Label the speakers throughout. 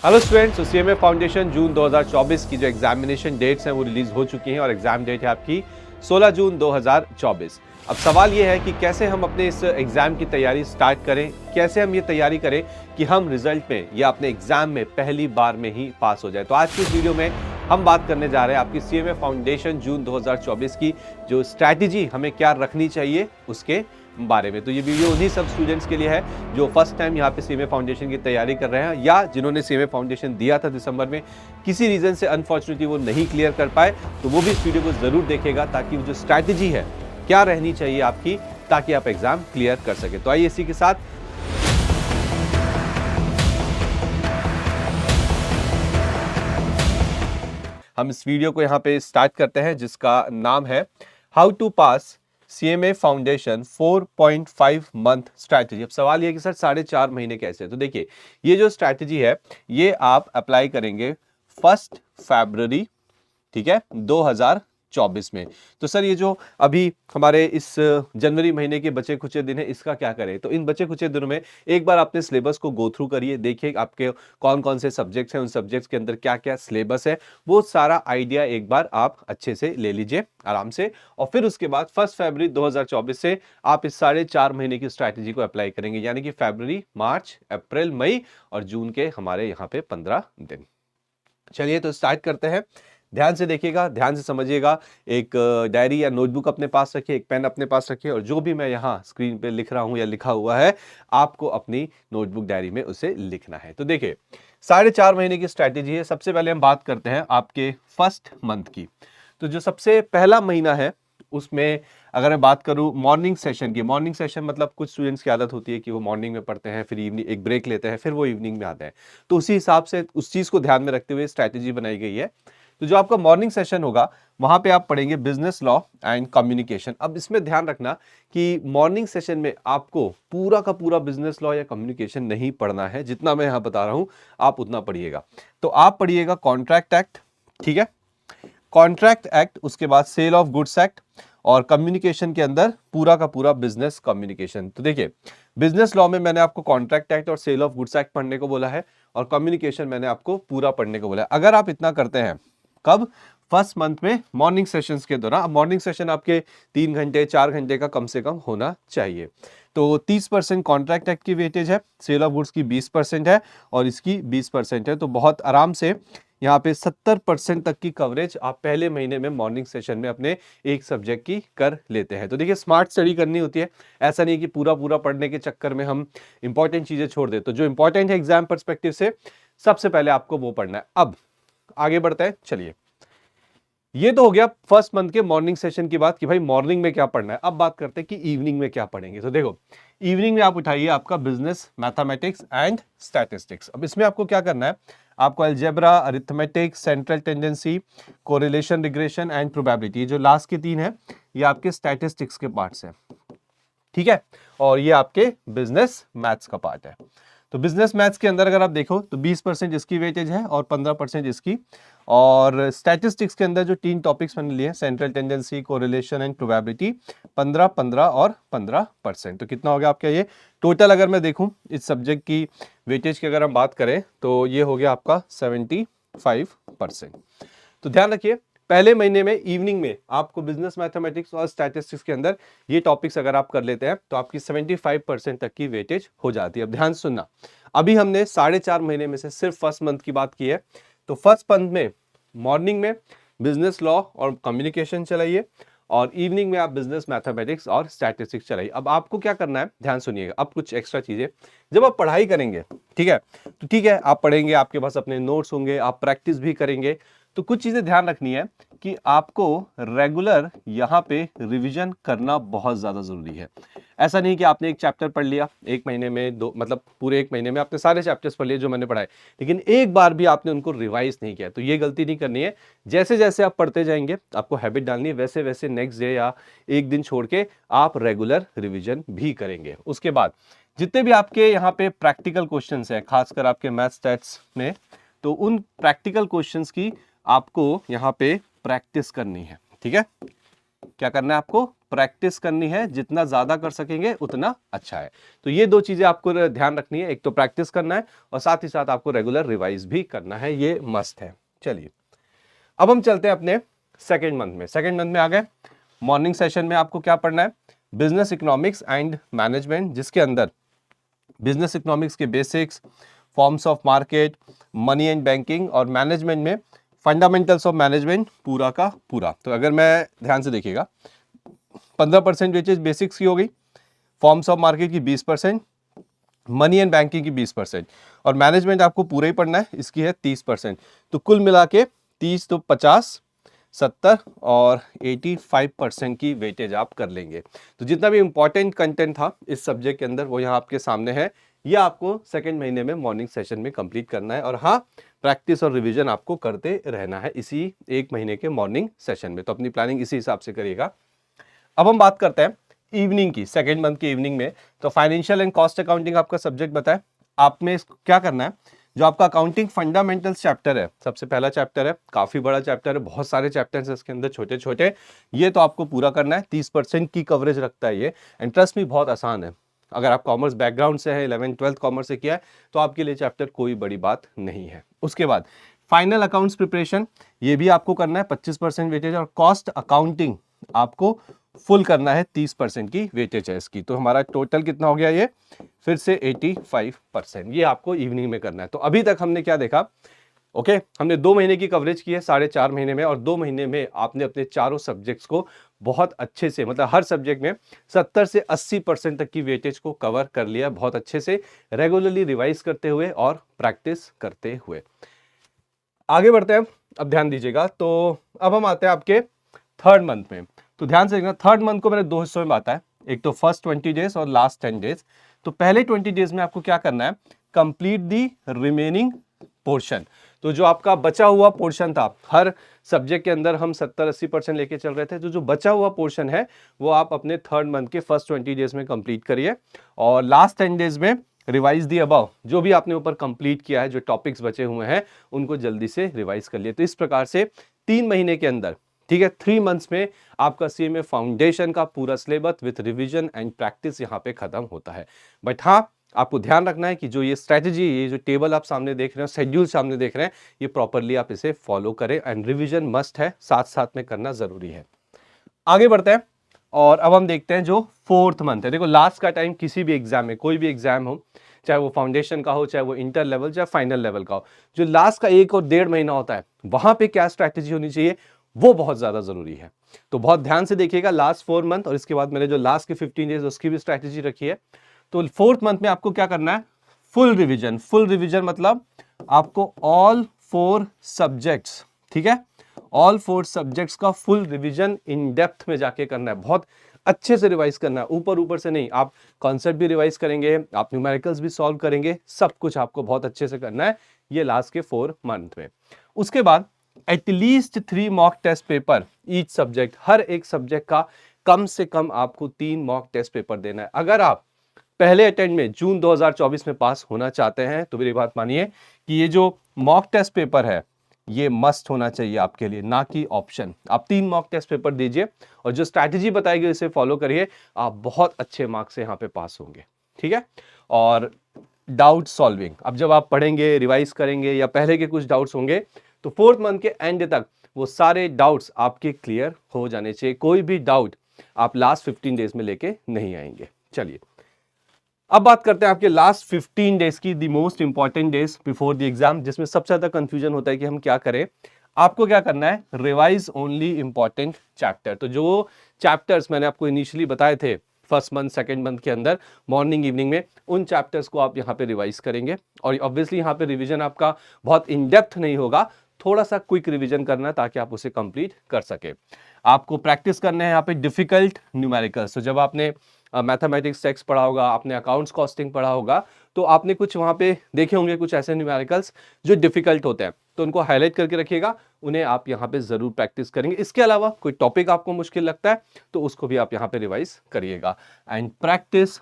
Speaker 1: Hello students, तो CMA foundation जून 2024 की जो एग्जामिनेशन डेट्स हैं वो रिलीज हो चुकी हैं और एग्जाम डेट है आपकी 16 जून 2024। अब सवाल ये है कि कैसे हम अपने इस एग्जाम की तैयारी स्टार्ट करें, कैसे हम ये तैयारी करें कि हम रिजल्ट में या अपने एग्जाम में पहली बार में ही पास हो जाए। तो आज की इस वीडियो में हम बात करने जा रहे हैं आपकी सीएमए फाउंडेशन जून 2024 की जो स्ट्रैटेजी हमें क्या रखनी चाहिए उसके बारे में। तो ये वीडियो उन्हीं सब स्टूडेंट्स के लिए है जो फर्स्ट टाइम यहाँ पे सीएमए फाउंडेशन की तैयारी कर रहे हैं या जिन्होंने सीएमए फाउंडेशन दिया था दिसंबर में, किसी रीजन से अनफॉर्चुनेटली वो नहीं क्लियर कर पाए, तो वो भी इस वीडियो को जरूर देखेगा ताकि वो जो स्ट्रैटेजी है क्या रहनी चाहिए आपकी, ताकि आप एग्जाम क्लियर कर सके। तो आइए इसी के साथ हम इस वीडियो को यहाँ पे स्टार्ट करते हैं, जिसका नाम है how to pass CMA foundation 4.5 month strategy. अब सवाल ये है कि सर 4.5 महीने कैसे? तो देखिए, ये जो स्ट्रैटेजी है ये आप अप्लाई करेंगे 1 फरवरी, ठीक है, 2024 में। तो सर ये जो अभी हमारे इस जनवरी महीने के बचे कुछ दिन है, इसका क्या करें? तो इन बचे कुछ दिनों में एक बार अपने सिलेबस को गो थ्रू करिए, देखिए आपके कौन कौन से सब्जेक्ट्स हैं, उन सब्जेक्ट्स के अंदर क्या क्या सिलेबस है, वो सारा आइडिया एक बार आप अच्छे से ले लीजिए आराम से। और फिर उसके बाद 1 फरवरी 2024 से आप इस 4.5 महीने की स्ट्रैटेजी को अप्लाई करेंगे, यानी कि फरवरी, मार्च, अप्रैल, मई और जून के हमारे यहाँ पे 15 दिन। चलिए तो स्टार्ट करते हैं। ध्यान से देखिएगा, ध्यान से समझिएगा। एक डायरी या नोटबुक अपने पास रखिए, एक पेन अपने पास रखिए और जो भी मैं यहाँ स्क्रीन पे लिख रहा हूँ या लिखा हुआ है, आपको अपनी नोटबुक डायरी में उसे लिखना है। तो देखिए, 4.5 महीने की स्ट्रैटेजी है। सबसे पहले हम बात करते हैं आपके फर्स्ट मंथ की। तो जो सबसे पहला महीना है उसमें अगर मैं बात करूं मॉर्निंग सेशन की, मॉर्निंग सेशन मतलब कुछ स्टूडेंट्स की आदत होती है कि वो मॉर्निंग में पढ़ते हैं, फिर इवनिंग एक ब्रेक लेते हैं, फिर वो इवनिंग में आते हैं। तो उसी हिसाब से उस चीज को ध्यान में रखते हुए स्ट्रैटेजी बनाई गई है। तो जो आपका मॉर्निंग सेशन होगा वहां पे आप पढ़ेंगे बिजनेस लॉ एंड कम्युनिकेशन। अब इसमें ध्यान रखना कि मॉर्निंग सेशन में आपको पूरा का पूरा बिजनेस लॉ या कम्युनिकेशन नहीं पढ़ना है, जितना मैं यहां बता रहा हूं आप उतना पढ़िएगा। तो आप पढ़िएगा कॉन्ट्रैक्ट एक्ट, ठीक है, कॉन्ट्रैक्ट एक्ट, उसके बाद सेल ऑफ गुड्स एक्ट, और कम्युनिकेशन के अंदर पूरा का पूरा बिजनेस कम्युनिकेशन। तो देखिए, बिजनेस लॉ में मैंने आपको कॉन्ट्रैक्ट एक्ट और सेल ऑफ गुड्स एक्ट पढ़ने को बोला है और कम्युनिकेशन मैंने आपको पूरा पढ़ने को बोला है। अगर आप इतना करते हैं, कब? फर्स्ट मंथ में मॉर्निंग सेशंस के दौरान। मॉर्निंग सेशन आपके 3 घंटे 4 घंटे का कम से कम होना चाहिए। तो 30% कॉन्ट्रैक्ट एक्ट की वेटेज है, सेल ऑफ गुड्स की 20% है और इसकी 20% है। तो बहुत आराम से यहाँ पे 70% तक की कवरेज आप पहले महीने में मॉर्निंग सेशन में अपने एक सब्जेक्ट की कर लेते हैं। तो देखिए, स्मार्ट स्टडी करनी होती है, ऐसा नहीं कि पूरा पूरा पढ़ने के चक्कर में हम इंपॉर्टेंट चीजें छोड़ दें। तो जो इंपॉर्टेंट है एग्जाम पर्सपेक्टिव से, सबसे पहले आपको वो पढ़ना है। अब आगे बढ़ते हैं। चलिए, ये तो हो गया फर्स्ट मंथ के मॉर्निंग सेशन की बात कि भाई मॉर्निंग में क्या पढ़ना है। अब बात करते हैं कि इवनिंग में क्या पढ़ेंगे। तो देखो, इवनिंग में आप उठाइए आपका बिजनेस मैथमेटिक्स एंड स्टैटिस्टिक्स। अब इसमें आपको क्या करना है, आपको algebra, arithmetic, central tendency, correlation, regression and probability, जो लास्ट के 3 है ये आपके स्टैटिस्टिक्स के पार्ट्स हैं, ठीक है, और ये आपके बिजनेस मैथ्स का पार्ट है। तो बिजनेस मैथ्स के अंदर अगर आप देखो तो 20% इसकी वेटेज है और 15% इसकी। और स्टैटिस्टिक्स के अंदर जो 3 टॉपिक्स मैंने लिए, central tendency, correlation and probability, 15, 15 और 15%। तो कितना हो गया आपका ये टोटल? अगर मैं देखूं इस सब्जेक्ट की वेटेज की अगर हम बात करें तो ये हो गया आपका 75%। तो ध्यान रखिए, पहले महीने में इवनिंग में आपको बिजनेस मैथमेटिक्स और स्टैटिस्टिक्स के अंदर ये टॉपिक्स अगर आप कर लेते हैं तो आपकी 75% तक की वेटेज हो जाती है। अब ध्यान सुनना, अभी हमने 4.5 महीने में से सिर्फ फर्स्ट मंथ की बात की है। तो फर्स्ट मंथ में मॉर्निंग में बिजनेस लॉ और कम्युनिकेशन चलाइए और इवनिंग में आप बिजनेस मैथमेटिक्स और स्टैटिस्टिक्स चलाइए। अब आपको क्या करना है, ध्यान सुनिएगा। अब कुछ एक्स्ट्रा चीजें जब आप पढ़ाई करेंगे, ठीक है, तो ठीक है आप पढ़ेंगे, आपके पास अपने नोट्स होंगे, आप प्रैक्टिस भी करेंगे। तो कुछ चीजें ध्यान रखनी है कि आपको रेगुलर यहाँ पे रिवीजन करना बहुत ज्यादा जरूरी है। ऐसा नहीं कि आपने एक चैप्टर पढ़ लिया एक महीने में, दो मतलब पूरे एक महीने में आपने सारे चैप्टर्स पढ़ लिए जो मैंने पढ़ाए, लेकिन एक बार भी आपने उनको रिवाइज नहीं किया। तो ये गलती नहीं करनी है। जैसे जैसे आप पढ़ते जाएंगे, आपको हैबिट डालनी है, वैसे वैसे नेक्स्ट डे या एक दिन छोड़ के आप रेगुलर रिविजन भी करेंगे। उसके बाद जितने भी आपके यहाँ पे प्रैक्टिकल क्वेश्चंस हैं, खासकर आपके मैथ स्टैट्स में, तो उन प्रैक्टिकल क्वेश्चंस की आपको यहाँ पे प्रैक्टिस करनी है, ठीक है। क्या करना है आपको? प्रैक्टिस करनी है, जितना ज्यादा कर सकेंगे उतना अच्छा है। तो ये दो चीजें आपको ध्यान रखनी है, एक तो प्रैक्टिस करना है और साथ ही साथ आपको रेगुलर रिवाइज भी करना है, ये मस्ट है। चलिए अब हम चलते हैं अपने सेकेंड मंथ में। सेकेंड मंथ में आ गए। मॉर्निंग सेशन में आपको क्या पढ़ना है? बिजनेस इकोनॉमिक्स एंड मैनेजमेंट, जिसके अंदर बिजनेस इकोनॉमिक्स के basics, forms of market, money and banking, और मैनेजमेंट में फंडामेंटल्स ऑफ मैनेजमेंट पूरा का पूरा। तो अगर मैं ध्यान से देखिएगा, 15% वेटेज बेसिक्स की हो गई, फॉर्म्स ऑफ मार्केट की 20%, मनी एंड बैंकिंग की 20%, और मैनेजमेंट आपको पूरा ही पढ़ना है, इसकी है 30%। तो कुल मिला के 30 तो 50, 70 और 85% की वेटेज आप कर लेंगे। तो जितना भी इंपॉर्टेंट कंटेंट था इस सब्जेक्ट के अंदर वो यहाँ आपके सामने है। ये आपको सेकेंड महीने में मॉर्निंग सेशन में कंप्लीट करना है, और हाँ, प्रैक्टिस और रिवीजन आपको करते रहना है इसी एक महीने के मॉर्निंग सेशन में। तो अपनी प्लानिंग इसी हिसाब से करिएगा। अब हम बात करते हैं इवनिंग की, सेकेंड मंथ की इवनिंग में। तो फाइनेंशियल एंड कॉस्ट अकाउंटिंग आपका सब्जेक्ट बताए। आपने क्या करना है, जो आपका अकाउंटिंग फंडामेंटल्स चैप्टर है, सबसे पहला चैप्टर है, काफी बड़ा चैप्टर है, बहुत सारे चैप्टर्स है इसके अंदर छोटे छोटे, ये तो आपको पूरा करना है। 30% की कवरेज रखता है ये। इंटरेस्ट भी बहुत आसान है। अगर आप कॉमर्स बैकग्राउंड से है, 11th-12th कॉमर्स से किया है, तो आपके लिए चैप्टर कोई बड़ी बात नहीं है। उसके बाद फाइनल अकाउंट्स प्रिपरेशन, ये भी आपको करना है, 25% वेटेज, और कॉस्ट अकाउंटिंग आपको फुल करना है, 30% की वेटेज है इसकी। तो हमारा टोटल कितना हो गया ये, फिर से 85%। ये आपको इवनिंग में करना है। तो अभी तक हमने क्या देखा, ओके, हमने 2 महीने की कवरेज की है 4.5 महीने में, और 2 महीने में आपने अपने चारों सब्जेक्ट्स को बहुत अच्छे से, मतलब हर सब्जेक्ट में 70 से 80% तक की वेटेज को कवर कर लिया बहुत अच्छे से, रेगुलरली रिवाइज करते हुए और प्रैक्टिस करते हुए। आगे बढ़ते हैं, अब ध्यान दीजिएगा। तो अब हम आते हैं आपके थर्ड मंथ में। तो ध्यान से देखना, थर्ड मंथ को मैंने 2 हिस्सों में बांटा है, एक तो फर्स्ट 20 डेज और लास्ट 10 डेज। तो पहले 20 डेज में आपको क्या करना है, कंप्लीट दी रिमेनिंग पोर्शन। तो जो आपका बचा हुआ पोर्शन था, हर सब्जेक्ट के अंदर हम 70-80% लेके चल रहे थे, तो जो बचा हुआ पोर्शन है वो आप अपने थर्ड मंथ के फर्स्ट 20 डेज में कंप्लीट करिए, और लास्ट 10 डेज में रिवाइज दी अबव, जो भी आपने ऊपर कंप्लीट किया है, जो टॉपिक्स बचे हुए हैं उनको जल्दी से रिवाइज कर लिए। तो इस प्रकार से 3 महीने के अंदर, ठीक है, 3 मंथ्स में आपका सीएमए फाउंडेशन का पूरा syllabus with revision and practice यहाँ पे खत्म होता है। बट हाँ, आपको ध्यान रखना है कि जो ये स्ट्रेटजी, ये जो टेबल आप सामने देख रहे हैं, शेड्यूल सामने देख रहे हैं, ये प्रॉपरली आप इसे फॉलो करें, एंड रिवीजन मस्ट है, साथ साथ में करना जरूरी है। आगे बढ़ते हैं, और अब हम देखते हैं जो फोर्थ मंथ है। देखो, लास्ट का टाइम किसी भी एग्जाम में, कोई भी एग्जाम हो, चाहे वो फाउंडेशन का हो, चाहे वो इंटर लेवल, चाहे फाइनल लेवल का हो, जो लास्ट का 1 और 1.5 महीना होता है, वहां पे क्या स्ट्रैटेजी होनी चाहिए, वो बहुत ज्यादा जरूरी है। तो बहुत ध्यान से देखिएगा लास्ट 4 मंथ, और इसके बाद मैंने जो लास्ट के 15 डेज उसकी भी स्ट्रैटेजी रखी है। तो फोर्थ मंथ में आपको क्या करना है, फुल रिवीजन। फुल रिवीजन मतलब आपको ऑल 4 सब्जेक्ट्स, ठीक है, ऑल 4 सब्जेक्ट्स का फुल रिवीजन इन डेप्थ में जाके करना है, बहुत अच्छे से रिवाइज करना है, ऊपर ऊपर से नहीं। आप कॉन्सेप्ट भी रिवाइज करेंगे, आप न्यूमेरिकल्स भी सॉल्व करेंगे, सब कुछ आपको बहुत अच्छे से करना है ये लास्ट के 4 मंथ में। उसके बाद at least 3 mock test paper each subject, हर एक सब्जेक्ट का कम से कम आपको 3 मॉक टेस्ट पेपर देना है। अगर आप पहले अटेम्प्ट में जून 2024 में पास होना चाहते हैं तो मेरी बात मानिए कि ये जो मॉक टेस्ट पेपर है ये मस्ट होना चाहिए आपके लिए, ना कि ऑप्शन। आप 3 मॉक टेस्ट पेपर दीजिए, और जो स्ट्रैटेजी बताई गई उसे फॉलो करिए, आप बहुत अच्छे मार्क्स से यहाँ पे पास होंगे, ठीक है। और डाउट सॉल्विंग, अब जब आप पढ़ेंगे, रिवाइज करेंगे, या पहले के कुछ डाउट्स होंगे, तो फोर्थ मंथ के एंड तक वो सारे डाउट्स आपके क्लियर हो जाने चाहिए। कोई भी डाउट आप लास्ट 15 डेज में लेके नहीं आएंगे। चलिए अब बात करते हैं आपके लास्ट 15 डेज की, the most important days before the exam, जिसमें सबसे ज्यादा कंफ्यूजन होता है कि हम क्या करें। आपको क्या करना है, रिवाइज ओनली इंपॉर्टेंट चैप्टर। तो जो चैप्टर्स मैंने आपको इनिशियली बताए थे फर्स्ट मंथ सेकंड मंथ के अंदर मॉर्निंग इवनिंग में, उन चैप्टर्स को आप यहाँ पे रिवाइज करेंगे। और ऑब्वियसली यहाँ पे रिवीजन आपका बहुत इन डेप्थ नहीं होगा, थोड़ा सा क्विक रिवीजन करना है ताकि आप उसे कंप्लीट कर सके। आपको प्रैक्टिस करना है यहाँ पे डिफिकल्ट न्यूमेरिकल्स। तो जब आपने मैथमेटिक्स टेक्स्ट पढ़ा होगा, आपने अकाउंट्स कॉस्टिंग पढ़ा होगा, तो आपने कुछ वहाँ पे देखे होंगे कुछ ऐसे न्यूमेरिकल्स जो डिफिकल्ट होते हैं, तो उनको हाईलाइट करके रखिएगा, उन्हें आप यहाँ पे जरूर प्रैक्टिस करेंगे। इसके अलावा कोई टॉपिक आपको मुश्किल लगता है तो उसको भी आप यहाँ पे रिवाइज करिएगा। And practice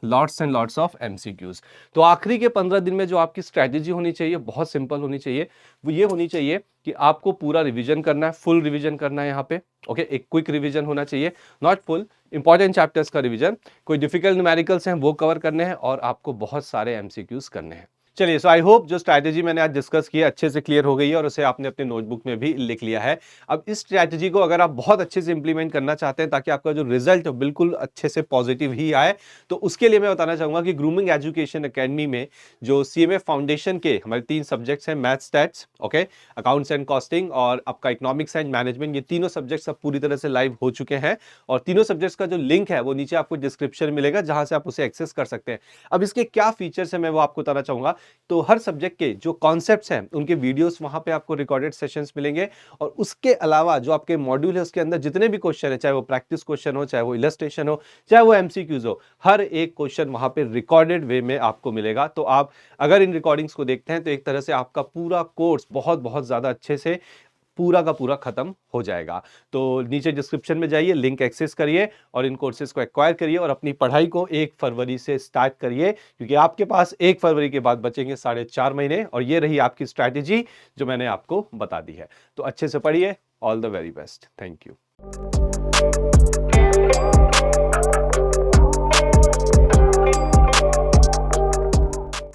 Speaker 1: lots and lots of MCQs. तो आखिरी के 15 दिन में जो आपकी स्ट्रैटेजी होनी चाहिए बहुत सिंपल होनी चाहिए। वो ये होनी चाहिए कि आपको पूरा रिवीजन करना है, फुल रिवीजन करना है यहाँ पे। ओके, एक क्विक रिवीजन होना चाहिए, नॉट फुल, इंपॉर्टेंट चैप्टर्स का रिवीजन। कोई डिफिकल्ट न्यूमेरिकल्स हैं वो कवर करने हैं और आपको बहुत सारे एमसीक्यूज करने हैं। चलिए, सो आई होप जो स्ट्रैटेजी मैंने आज डिस्कस की अच्छे से क्लियर हो गई है और उसे आपने अपने नोटबुक में भी लिख लिया है। अब इस स्ट्रैटेजी को अगर आप बहुत अच्छे से इंप्लीमेंट करना चाहते हैं ताकि आपका जो रिजल्ट बिल्कुल अच्छे से पॉजिटिव ही आए, तो उसके लिए मैं बताना चाहूंगा कि ग्रूमिंग एजुकेशन एकेडमी में जो सीएमए फाउंडेशन के हमारे 3 सब्जेक्ट्स हैं, math, stats, okay, accounts and costing और आपका इकोनॉमिक्स एंड मैनेजमेंट, ये तीनों सब्जेक्ट्स अब पूरी तरह से लाइव हो चुके हैं और तीनों सब्जेक्ट्स का जो लिंक है वो नीचे आपको डिस्क्रिप्शन मिलेगा जहां से आप उसे एक्सेस कर सकते हैं। अब इसके क्या फीचर्स है मैं वो आपको बताना चाहूंगा। तो हर सब्जेक्ट के जो कॉन्सेप्ट्स हैं उनके वीडियोस वहां पे आपको रिकॉर्डेड सेशंस मिलेंगे और उसके अलावा जो आपके मॉड्यूल है उसके अंदर जितने भी क्वेश्चन है, चाहे वो प्रैक्टिस क्वेश्चन हो, चाहे वो इलस्ट्रेशन हो, चाहे वो एमसीक्यूज हो, हर एक क्वेश्चन वहां पे रिकॉर्डेड वे में आपको मिलेगा। तो आप अगर इन रिकॉर्डिंग्स को देखते हैं तो एक तरह से आपका पूरा कोर्स बहुत बहुत ज्यादा अच्छे से पूरा का पूरा खत्म हो जाएगा। तो नीचे डिस्क्रिप्शन में जाइए, लिंक एक्सेस करिए और इन कोर्सेज को एक्वायर करिए और अपनी पढ़ाई को 1 फरवरी से स्टार्ट करिए, क्योंकि आपके पास 1 फरवरी के बाद बचेंगे 4.5 महीने और ये रही आपकी स्ट्रैटेजी जो मैंने आपको बता दी है। तो अच्छे से पढ़िए। All the very best. Thank you.